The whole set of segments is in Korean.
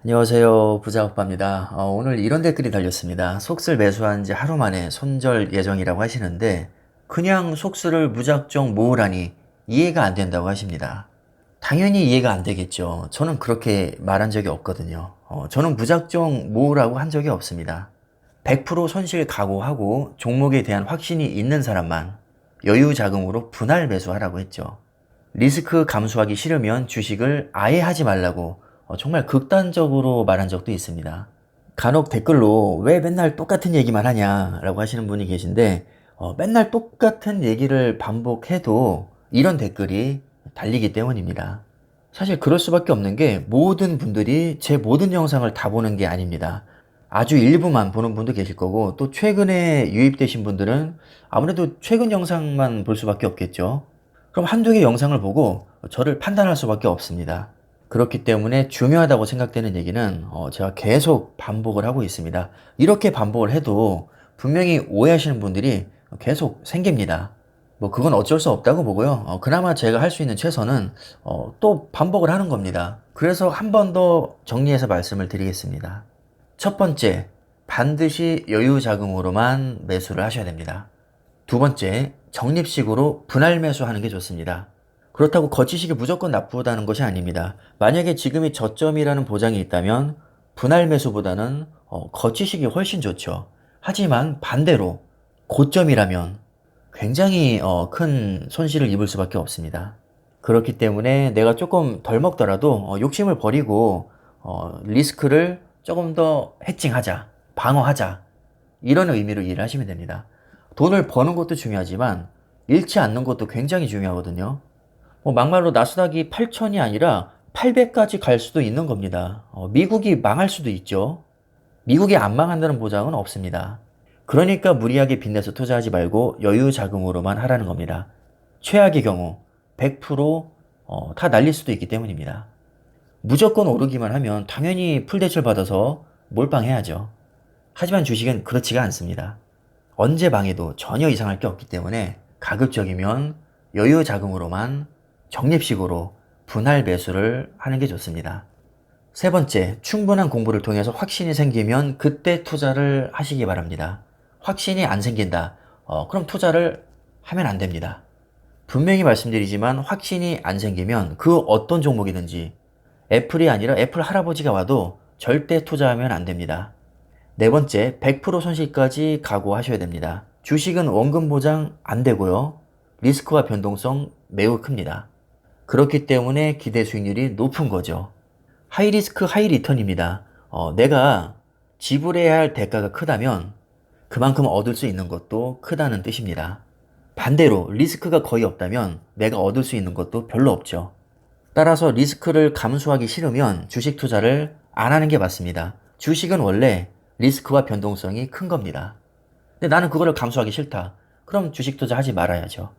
안녕하세요. 부자오빠입니다. 오늘 이런 댓글이 달렸습니다. 속슬 매수한 지 하루 만에 손절 예정이라고 하시는데 그냥 속슬을 무작정 모으라니 이해가 안 된다고 하십니다. 당연히 이해가 안 되겠죠. 저는 그렇게 말한 적이 없거든요. 저는 무작정 모으라고 한 적이 없습니다. 100% 손실 각오하고 종목에 대한 확신이 있는 사람만 여유 자금으로 분할 매수하라고 했죠. 리스크 감수하기 싫으면 주식을 아예 하지 말라고 정말 극단적으로 말한 적도 있습니다. 간혹 댓글로 왜 맨날 똑같은 얘기만 하냐 라고 하시는 분이 계신데 맨날 똑같은 얘기를 반복해도 이런 댓글이 달리기 때문입니다. 사실 그럴 수밖에 없는 게 모든 분들이 제 모든 영상을 다 보는 게 아닙니다. 아주 일부만 보는 분도 계실 거고 또 최근에 유입되신 분들은 아무래도 최근 영상만 볼 수밖에 없겠죠. 그럼 한두 개 영상을 보고 저를 판단할 수밖에 없습니다. 그렇기 때문에 중요하다고 생각되는 얘기는 제가 계속 반복을 하고 있습니다. 이렇게 반복을 해도 분명히 오해하시는 분들이 계속 생깁니다. 뭐 그건 어쩔 수 없다고 보고요. 그나마 제가 할 수 있는 최선은 또 반복을 하는 겁니다. 그래서 한 번 더 정리해서 말씀을 드리겠습니다. 첫 번째, 반드시 여유 자금으로만 매수를 하셔야 됩니다. 두 번째, 적립식으로 분할 매수하는 게 좋습니다. 그렇다고 거치식이 무조건 나쁘다는 것이 아닙니다. 만약에 지금이 저점이라는 보장이 있다면 분할 매수보다는 거치식이 훨씬 좋죠. 하지만 반대로 고점이라면 굉장히 큰 손실을 입을 수밖에 없습니다. 그렇기 때문에 내가 조금 덜 먹더라도 욕심을 버리고 리스크를 조금 더 해칭하자, 방어하자, 이런 의미로 이해를 하시면 됩니다. 돈을 버는 것도 중요하지만 잃지 않는 것도 굉장히 중요하거든요. 막말로 나스닥이 8천이 아니라 800까지 갈 수도 있는 겁니다. 미국이 망할 수도 있죠. 미국이 안 망한다는 보장은 없습니다. 그러니까 무리하게 빚내서 투자하지 말고 여유 자금으로만 하라는 겁니다. 최악의 경우 100%다 날릴 수도 있기 때문입니다. 무조건 오르기만 하면 당연히 풀대출 받아서 몰빵해야죠. 하지만 주식은 그렇지가 않습니다. 언제 망해도 전혀 이상할 게 없기 때문에 가급적이면 여유 자금으로만 적립식으로 분할 매수를 하는 게 좋습니다. 세 번째, 충분한 공부를 통해서 확신이 생기면 그때 투자를 하시기 바랍니다. 확신이 안 생긴다. 그럼 투자를 하면 안 됩니다. 분명히 말씀드리지만 확신이 안 생기면 그 어떤 종목이든지 애플이 아니라 애플 할아버지가 와도 절대 투자하면 안 됩니다. 네 번째, 100% 손실까지 각오하셔야 됩니다. 주식은 원금 보장 안 되고요. 리스크와 변동성 매우 큽니다. 그렇기 때문에 기대 수익률이 높은 거죠. 하이 리스크 하이 리턴입니다. 내가 지불해야 할 대가가 크다면 그만큼 얻을 수 있는 것도 크다는 뜻입니다. 반대로 리스크가 거의 없다면 내가 얻을 수 있는 것도 별로 없죠. 따라서 리스크를 감수하기 싫으면 주식 투자를 안 하는 게 맞습니다. 주식은 원래 리스크와 변동성이 큰 겁니다. 근데 나는 그거를 감수하기 싫다. 그럼 주식 투자하지 말아야죠.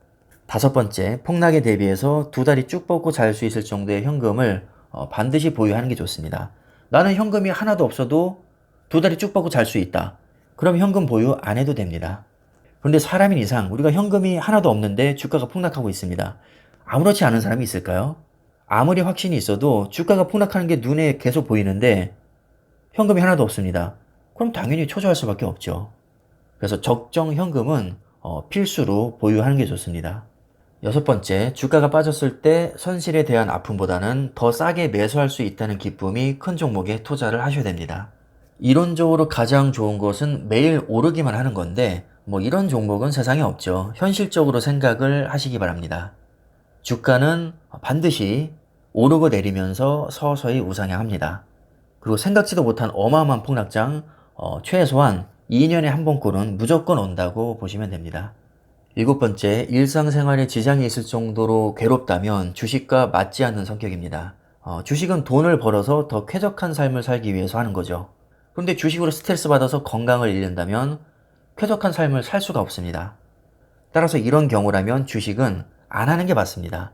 다섯 번째, 폭락에 대비해서 두 다리 쭉 뻗고 잘 수 있을 정도의 현금을 반드시 보유하는 게 좋습니다. 나는 현금이 하나도 없어도 두 다리 쭉 뻗고 잘 수 있다. 그럼 현금 보유 안 해도 됩니다. 그런데 사람인 이상 우리가 현금이 하나도 없는데 주가가 폭락하고 있습니다. 아무렇지 않은 사람이 있을까요? 아무리 확신이 있어도 주가가 폭락하는 게 눈에 계속 보이는데 현금이 하나도 없습니다. 그럼 당연히 초조할 수밖에 없죠. 그래서 적정 현금은 필수로 보유하는 게 좋습니다. 여섯 번째, 주가가 빠졌을 때 손실에 대한 아픔보다는 더 싸게 매수할 수 있다는 기쁨이 큰 종목에 투자를 하셔야 됩니다. 이론적으로 가장 좋은 것은 매일 오르기만 하는 건데 이런 종목은 세상에 없죠. 현실적으로 생각을 하시기 바랍니다. 주가는 반드시 오르고 내리면서 서서히 우상향합니다. 그리고 생각지도 못한 어마어마한 폭락장 최소한 2년에 한 번꼴은 무조건 온다고 보시면 됩니다. 일곱 번째, 일상생활에 지장이 있을 정도로 괴롭다면 주식과 맞지 않는 성격입니다. 주식은 돈을 벌어서 더 쾌적한 삶을 살기 위해서 하는 거죠. 그런데 주식으로 스트레스 받아서 건강을 잃는다면 쾌적한 삶을 살 수가 없습니다. 따라서 이런 경우라면 주식은 안 하는 게 맞습니다.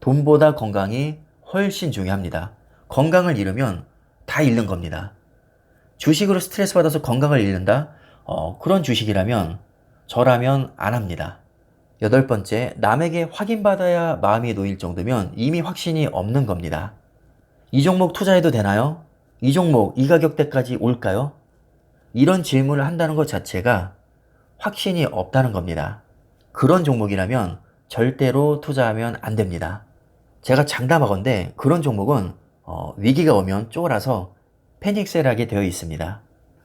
돈보다 건강이 훨씬 중요합니다. 건강을 잃으면 다 잃는 겁니다. 주식으로 스트레스 받아서 건강을 잃는다? 그런 주식이라면 저라면 안 합니다. 여덟 번째, 남에게 확인받아야 마음이 놓일 정도면 이미 확신이 없는 겁니다. 이 종목 투자해도 되나요? 이 종목 이 가격대까지 올까요? 이런 질문을 한다는 것 자체가 확신이 없다는 겁니다. 그런 종목이라면 절대로 투자하면 안 됩니다. 제가 장담하건대 그런 종목은 위기가 오면 쪼그라서 패닉셀하게 되어 있습니다.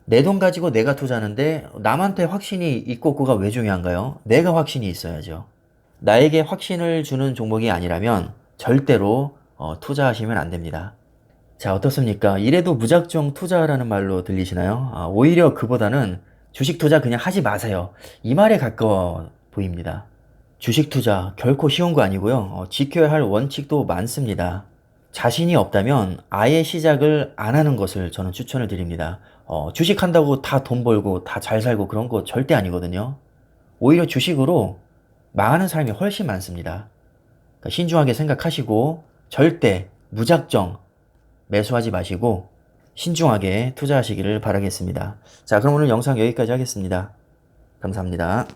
내 돈 가지고 내가 투자하는데 남한테 확신이 있고 없고가 왜 중요한가요? 내가 확신이 있어야죠. 나에게 확신을 주는 종목이 아니라면 절대로 투자하시면 안 됩니다. 자, 어떻습니까? 이래도 무작정 투자라는 말로 들리시나요? 오히려 그보다는 주식 투자 그냥 하지 마세요. 이 말에 가까워 보입니다. 주식 투자 결코 쉬운 거 아니고요. 지켜야 할 원칙도 많습니다. 자신이 없다면 아예 시작을 안 하는 것을 저는 추천을 드립니다. 주식 한다고 다 돈 벌고 다 잘 살고 그런 거 절대 아니거든요. 오히려 주식으로 망하는 사람이 훨씬 많습니다. 그러니까 신중하게 생각하시고 절대 무작정 매수하지 마시고 신중하게 투자하시기를 바라겠습니다. 자, 그럼 오늘 영상 여기까지 하겠습니다. 감사합니다.